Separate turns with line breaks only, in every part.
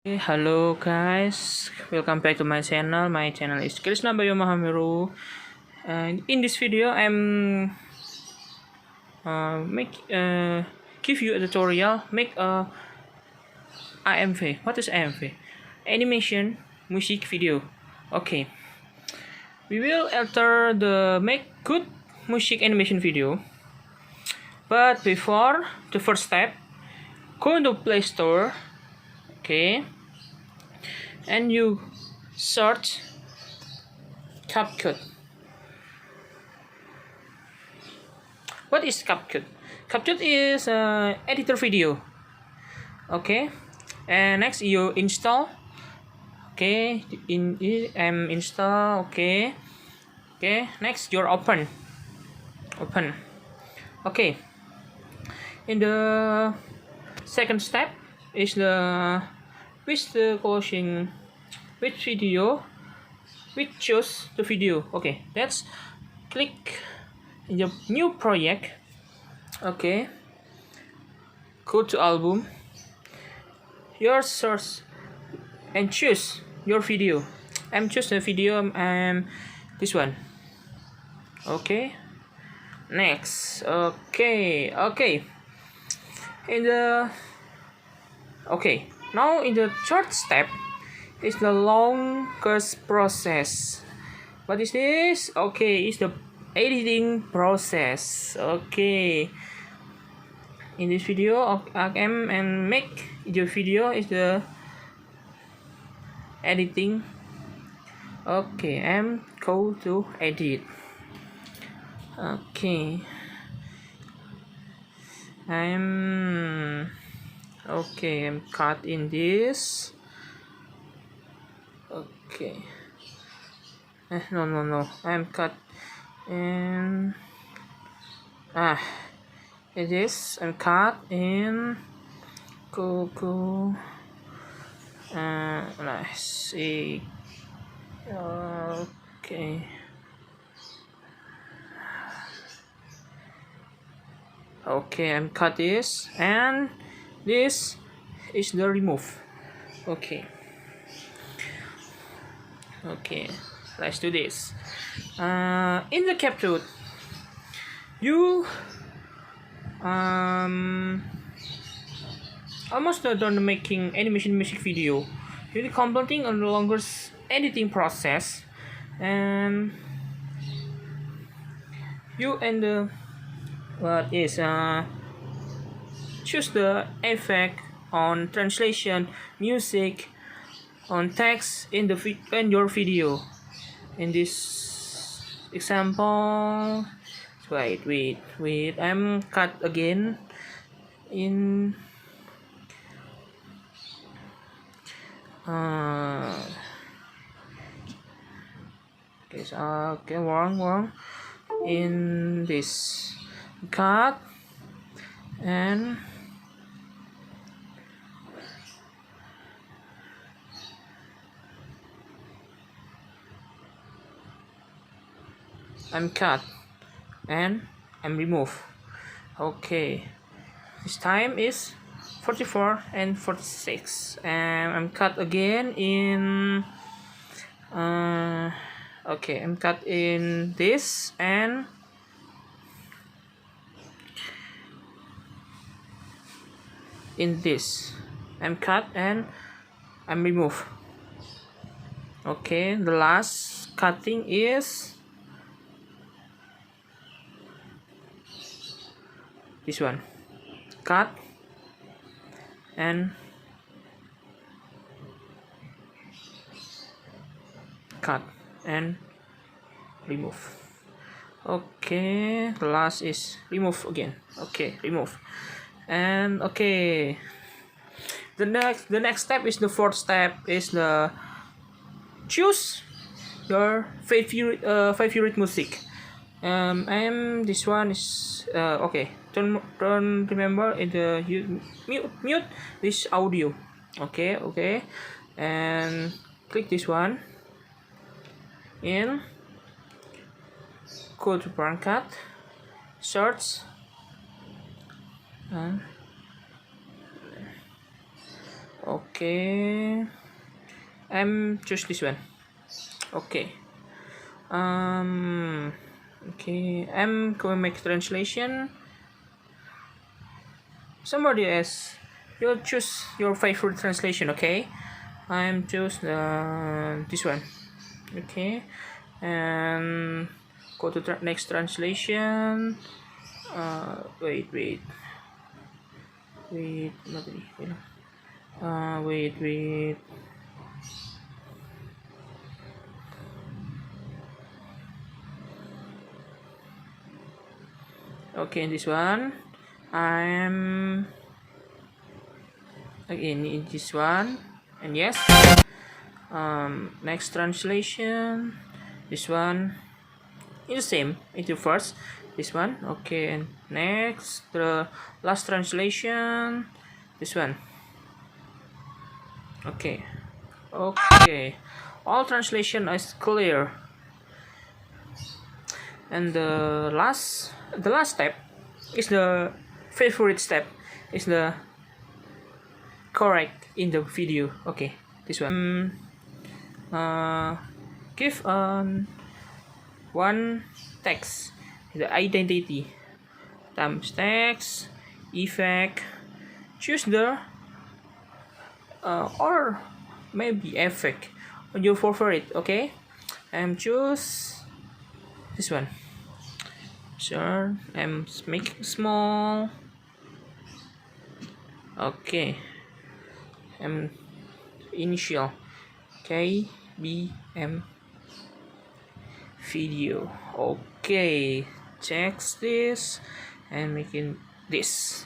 Hello guys, welcome back to my channel. My channel is Krisna and in this video I'm make give you a tutorial make a AMV. What is AMV? Animation music video. Okay, we will enter the make good music animation video, but before the first step, go into Play Store. Okay, and you search CapCut. What is CapCut? CapCut is editor video. Okay, and next you install. Okay, install. Okay, next you're open. Okay, in the second step is the closing which video, which choose the video. Okay, let's click in the new project. Okay, go to album, your source, and choose your video. I'm choose the video. This one. Okay, next. Okay, in the now in the third step is the longest process. What is this? Okay, it's the editing process. Okay, in this video I am and make the video is the editing. Okay, I'm go to edit. Okay, I'm cut in this. Okay, no, I'm cut in it is I'm cut in go let's see. Okay, I'm cut this, and this is the remove. Okay, let's do this. In the CapCut, you almost done making animation music video. You're completing on the longest editing process, and you and the what is choose the effect on translation, music, on text in the in your video. In this example, wait, I'm cut again in wrong in this cut, and I'm cut and I'm remove. Okay, this time is 44 and 46, and I'm cut again in I'm cut in this, and in this I'm cut and I'm remove. Okay, the last cutting is this one, cut and remove. Okay, the last is remove again. Okay, remove. And okay, the next step is the fourth step is the choose your favorite music. And this one is okay, don't remember in the mute this audio. Okay, and click this one, in go to brand cut, search, and Okay, choose this one. Okay. Okay, I'm going to make translation. Somebody else, you choose your favorite translation. Okay, I'm choose this one. Okay, and go to next translation. Wait, not really. Wait. Okay, this one. I'm again in this one, and yes. Next translation. This one is the same. Into first. This one. Okay, and next the last translation. This one. Okay. Okay. All translation is clear. And the last step is the favorite step, is the correct in the video. Okay, this one. Give one text, the identity, times text, effect, choose the or maybe effect on your favorite. Okay, and choose this one. Sure, I'm make small. Okay, I'm initial KBM video. Okay, check this and making this.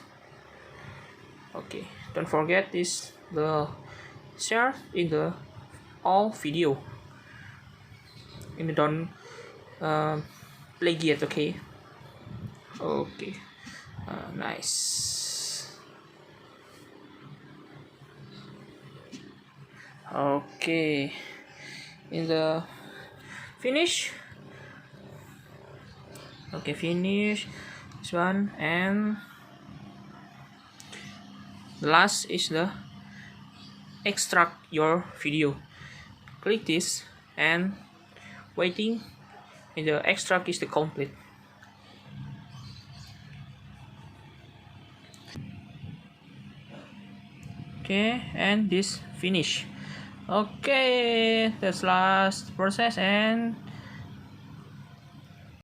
Okay, don't forget this, the share in the all video, in the don't plagiate. Okay. Okay, nice. Okay, in the finish. Okay, finish this one, and the last is the extract your video. Click this and waiting, and the extract is the complete. Okay, and this finish. Okay, that's last process, and